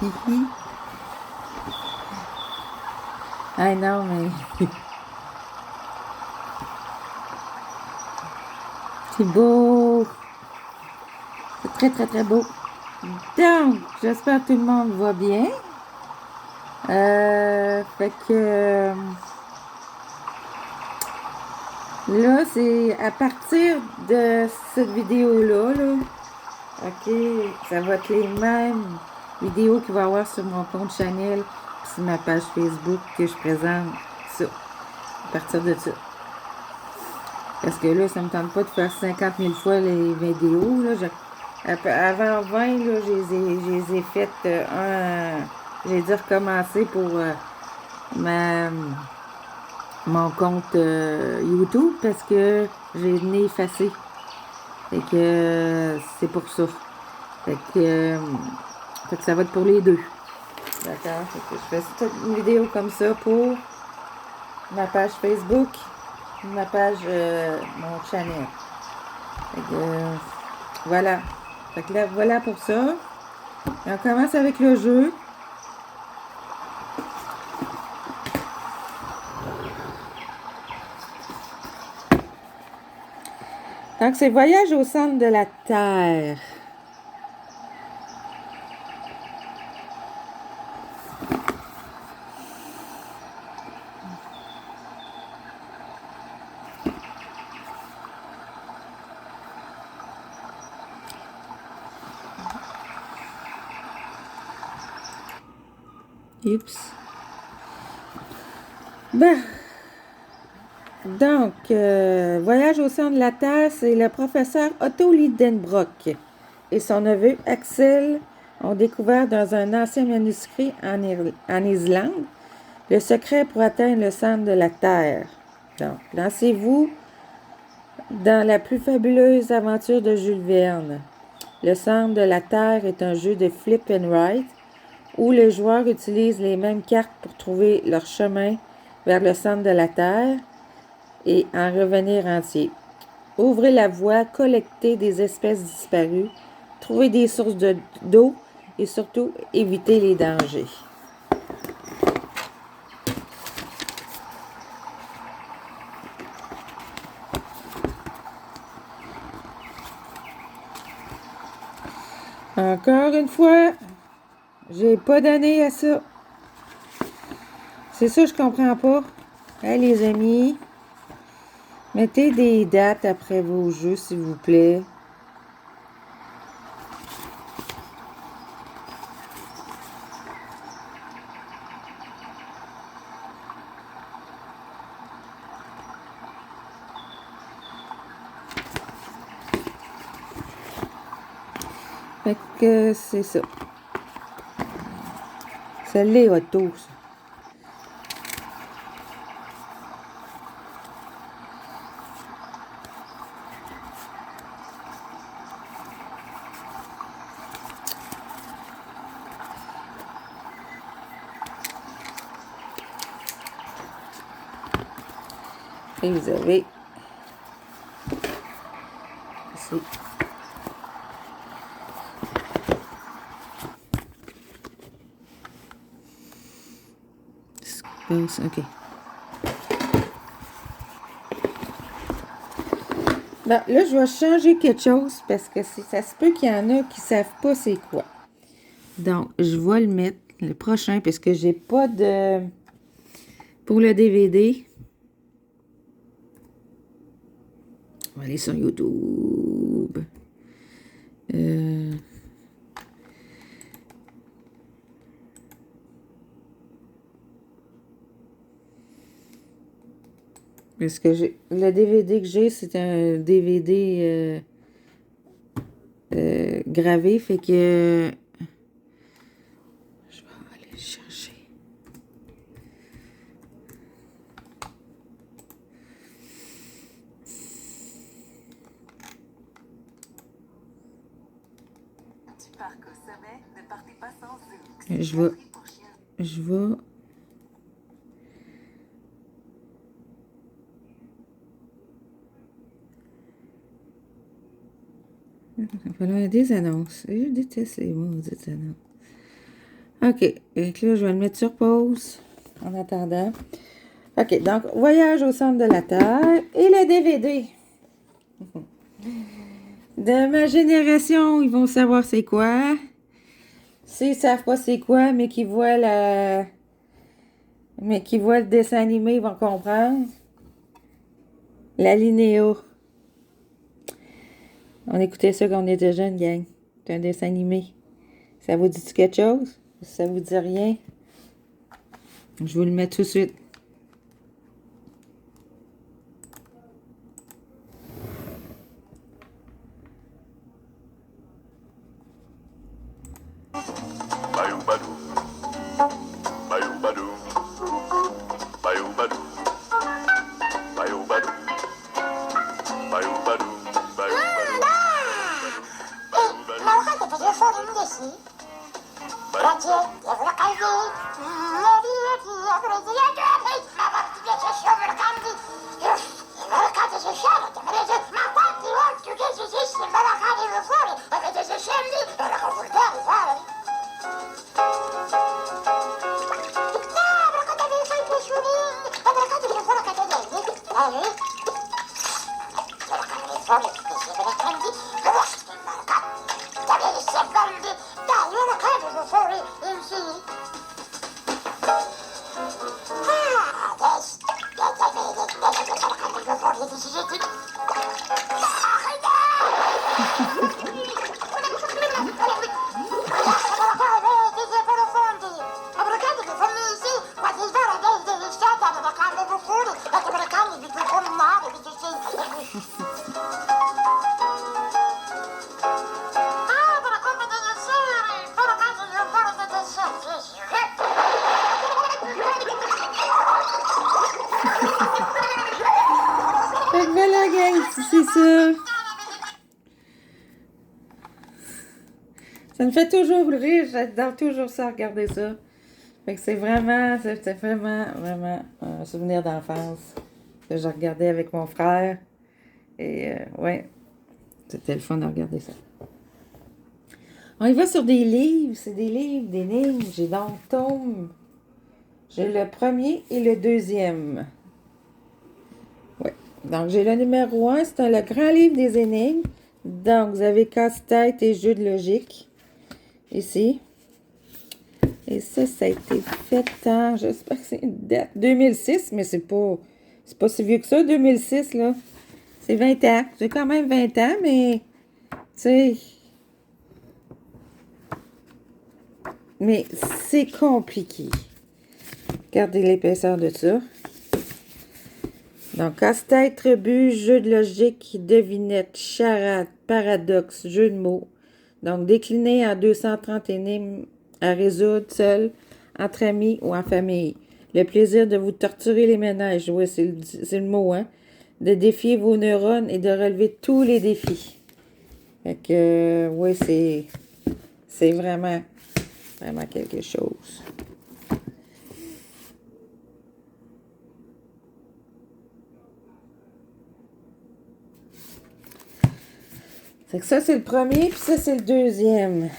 Hihi. Ah non, mais c'est beau. C'est très, très, très beau. Donc, j'espère que tout le monde va bien. Fait que là, c'est à partir de cette vidéo-là, là, ok, ça va être les mêmes vidéos qu'il va y avoir sur mon compte Chanel et sur ma page Facebook que je présente ça, à partir de ça. Parce que là, ça me tente pas de faire 50 000 fois les vidéos. Là. Avant 20, là, je les ai faites j'ai dû recommencer pour mon compte YouTube parce que j'ai le nez effacé. Fait que c'est pour ça. Fait que ça va être pour les deux. D'accord? Fait que je fais toute une vidéo comme ça pour ma page Facebook, ma page, mon channel. Fait que, voilà. Fait que là, voilà pour ça. Et on commence avec le jeu. Donc, c'est Voyage au centre de la Terre. Oups. Ben, donc, Voyage au centre de la Terre, c'est le professeur Otto Lidenbrock et son neveu Axel ont découvert dans un ancien manuscrit en Islande le secret pour atteindre le centre de la Terre. Donc, lancez-vous dans la plus fabuleuse aventure de Jules Verne. Le centre de la Terre est un jeu de flip and write où les joueurs utilisent les mêmes cartes pour trouver leur chemin vers le centre de la Terre et en revenir entier. Ouvrez la voie, collectez des espèces disparues, trouvez des sources d'eau et surtout évitez les dangers. Encore une fois, j'ai pas donné à ça. C'est ça, je comprends pas. Hey, les amis, mettez des dates après vos jeux, s'il vous plaît. Fait que c'est ça. Celle-là est auto, ça. Et vous avez ici. OK. Bon, là, je vais changer quelque chose parce que ça se peut qu'il y en a qui ne savent pas c'est quoi. Donc, je vais le mettre le prochain parce que j'ai pas de... Pour le DVD, on va aller sur YouTube. Parce que le DVD que j'ai, c'est un DVD gravé, fait que je vais aller le chercher. Du parc au sommet, ne partez pas sans eux. Je vais Il va falloir des annonces. Je déteste les maudites annonces. OK. Et là, je vais le mettre sur pause en attendant. OK. Donc, Voyage au centre de la Terre et le DVD. De ma génération, ils vont savoir c'est quoi. S'ils savent pas c'est quoi, mais qui voient le dessin animé, ils vont comprendre. La Linéo. On écoutait ça quand on était jeunes, gang. C'est un dessin animé. Ça vous dit quelque chose? Ça vous dit rien? Je vous le mets tout de suite. Bayou Badou, Bayou Badou, Bayou Badou, Bayou Badou, Bayou Badou, Bayou Badou. Mauka de video phone desi. Raje, evra kaldi. Neri eti, evra diye dövey. Mama diye şişiyor merkandı. Merkandı şişiyor. Temerece, mapati var. Tükezi şişli. Merakani ve fori. Evde şişimdi. Meraka vurdu. Var. Bırakata bir şey peşuni. Bırakata bir fora katede. Hayır. Merakani fori. Tükezi merakandi. Bırakta merkan. Tabii sebendi. Daha merakani ve fori. İmsi. Des. Gezemeyle. Merakani ve fori dişecektik. Fait que voilà, gang, c'est ça. Ça me fait toujours rire. J'adore toujours ça, regarder ça. Fait que c'était vraiment un souvenir d'enfance que je regardais avec mon frère. Et ouais, c'était le fun de regarder ça. On y va sur des livres. C'est des livres d'énigmes. J'ai donc tome. J'ai le premier et le deuxième. Ouais. Donc, j'ai le numéro 1. C'est le grand livre des énigmes. Donc, vous avez casse-tête et jeux de logique. Ici. Et ça a été fait en, j'espère que c'est une date, 2006, mais c'est pas si vieux que ça, 2006, là. C'est 20 ans. J'ai quand même 20 ans, mais, tu sais, mais c'est compliqué. Regardez l'épaisseur de ça. Donc, casse-tête, rebut, jeu de logique, devinette, charade, paradoxe, jeu de mots. Donc, décliné en 230 énigmes à résoudre seul, entre amis ou en famille. Le plaisir de vous torturer les ménages, oui, c'est le mot, hein. De défier vos neurones et de relever tous les défis. Fait que, oui, c'est vraiment quelque chose. Fait que ça, c'est le premier, puis ça, c'est le deuxième.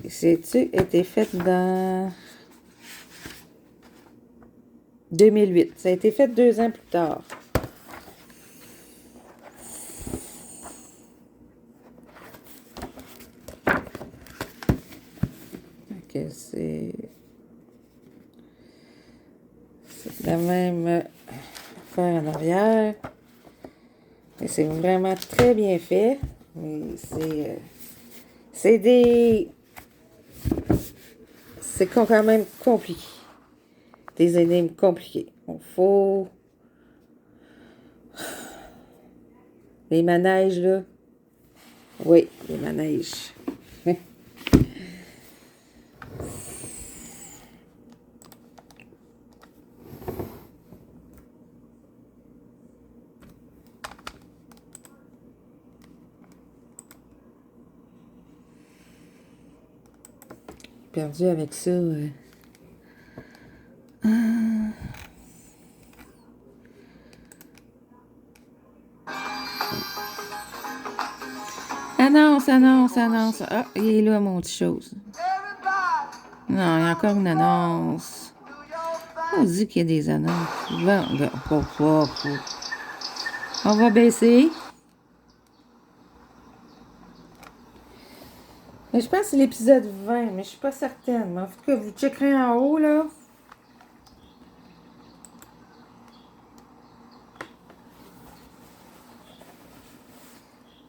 C'est-tu été fait dans 2008. Ça a été fait 2 ans plus tard. Ok, c'est la même affaire en arrière. Et c'est vraiment très bien fait. Mais c'est quand même compliqué. Des énigmes compliquées. Il faut... Les manèges, là. Oui, les manèges. Perdu avec ça. Annonce, annonce, annonce. Ah, il est là, mon petit chose. Non, il y a encore une annonce. On dit qu'il y a des annonces. Bon, on va baisser. Mais je pense que c'est l'épisode 20, mais je suis pas certaine. Mais en tout cas, vous checkerez en haut, là.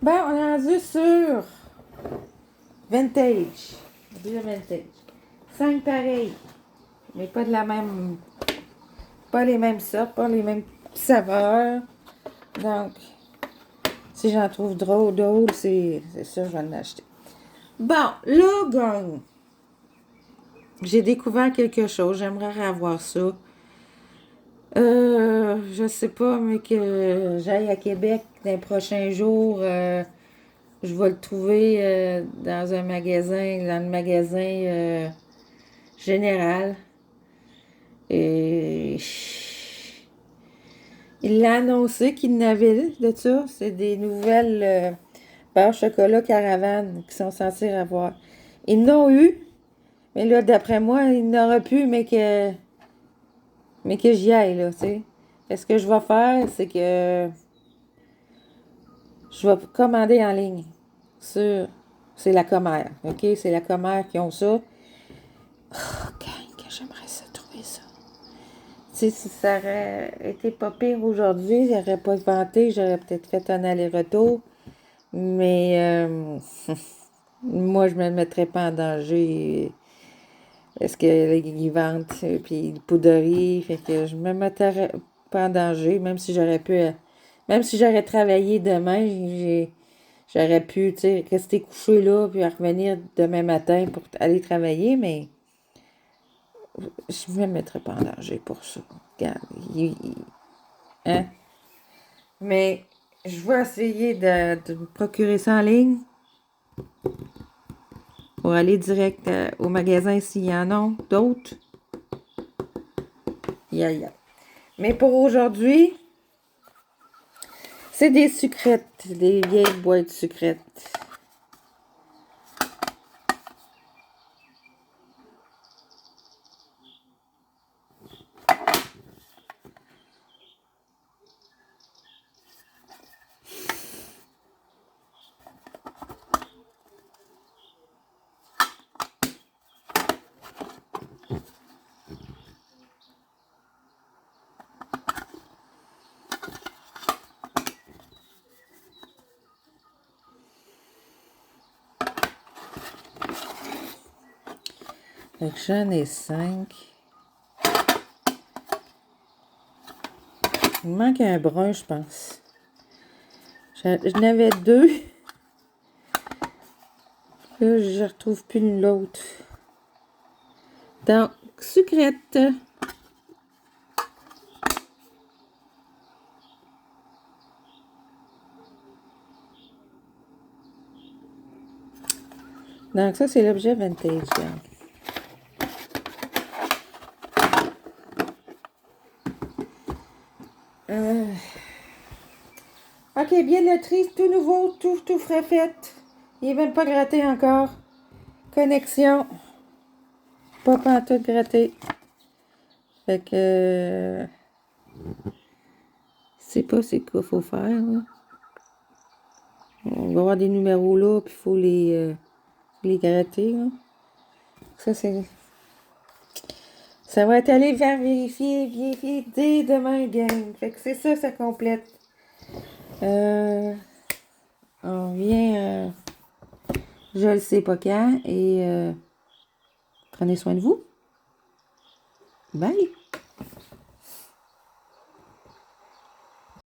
Ben, on est rendu sur Vintage. Deux Vintage. 5 pareils. Mais pas de la même. Pas les mêmes sortes, pas les mêmes saveurs. Donc, si j'en trouve d'autres, c'est ça, je vais en acheter. Bon, là, gang. J'ai découvert quelque chose. J'aimerais revoir ça. Je sais pas, mais que j'aille à Québec dans les prochains jours. Je vais le trouver dans un magasin, dans le magasin général. Et il l'a annoncé qu'il n'avait de ça. C'est des nouvelles barres chocolat caravane qui sont censées avoir. Ils n'ont eu, mais là, d'après moi, il n'aura plus, mais que j'y aille, là, tu sais. Ce que je vais faire, c'est que je vais commander en ligne sur... C'est la commère, OK? C'est la commère qui ont ça. Oh, gang, que j'aimerais ça trouver ça. Tu sais, si ça aurait été pas pire aujourd'hui, j'aurais pas vanté, j'aurais peut-être fait un aller-retour. Mais moi, je me mettrais pas en danger. Parce que ils vendent, puis le poudrerie, fait que je me mettrais pas en danger, même si j'aurais pu... Même si j'aurais travaillé demain, j'aurais pu, tu sais, rester couché là, puis revenir demain matin pour aller travailler, mais je me mettrais pas en danger pour ça. Regarde, hein? Mais je vais essayer de me procurer ça en ligne pour aller direct au magasin s'il y en a d'autres. Ya. Mais pour aujourd'hui, c'est des sucrètes, des vieilles boîtes sucrètes. Fait que j'en ai 5. Il me manque un brun, je pense. J'en avais 2. Là, je ne retrouve plus l'autre. Donc, sucrète. Donc, ça, c'est l'objet vintage. OK, bien le tri, tout nouveau, tout frais fait. Il n'est même pas gratté encore. Connexion. Pas pantoute gratté. Fait que... je sais pas c'est quoi faut faire, là. On va avoir des numéros là, puis il faut les gratter, là. Ça, c'est... Ça va être aller vers vérifier dès demain, gang. Fait que c'est ça, ça complète. On vient, je le sais pas quand, et prenez soin de vous. Bye!